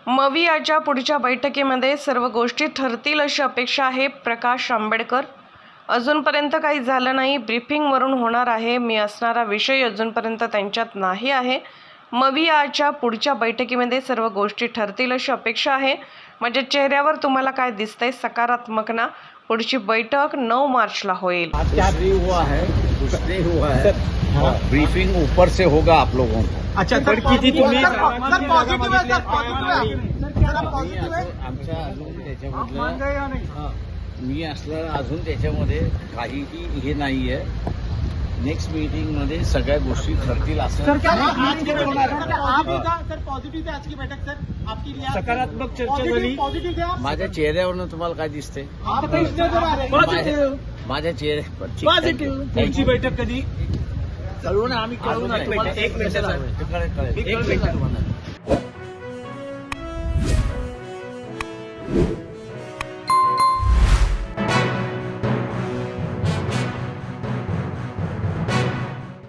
मविआच्या पुढच्या बैठकीमध्ये सर्व गोष्टी ठरतील अशी अपेक्षा आहे. प्रकाश आंबेडकर. अजूनपर्यंत काही झालं नाही. ब्रीफिंगवरून होणार आहे. मी असणारा विषय अजूनपर्यंत त्यांच्यात नाही आहे. मविआच्या पुढच्या बैठकीमध्ये सर्व गोष्टी ठरतील अशी अपेक्षा आहे. म्हणजे चेहऱ्यावर तुम्हाला काय दिसतंय? सकारात्मक ना? पुढची बैठक 9 मार्चला होईल. कुछ नहीं हुआ है। ब्रीफिंग ऊपर से होगा आप लोगों को। अच्छा, तर किती तुम्ही आमच्या अजून त्याच्यामधलं मी असलं अजून त्याच्यामध्ये काहीही हे नाही आहे. नेक्स्ट मीटिंग मध्ये सगळ्या गोष्टी ठरतील असं. सकारात्मक चर्चा झाली. माझ्या चेहऱ्यावरनं तुम्हाला काय दिसतंय? माझ्या चेहऱ्यावर पॉझिटिव्ह. पुढची बैठक कधी? कळू ना, आम्ही कळू ना. एक मिनिट कळेल. एक मिनिट.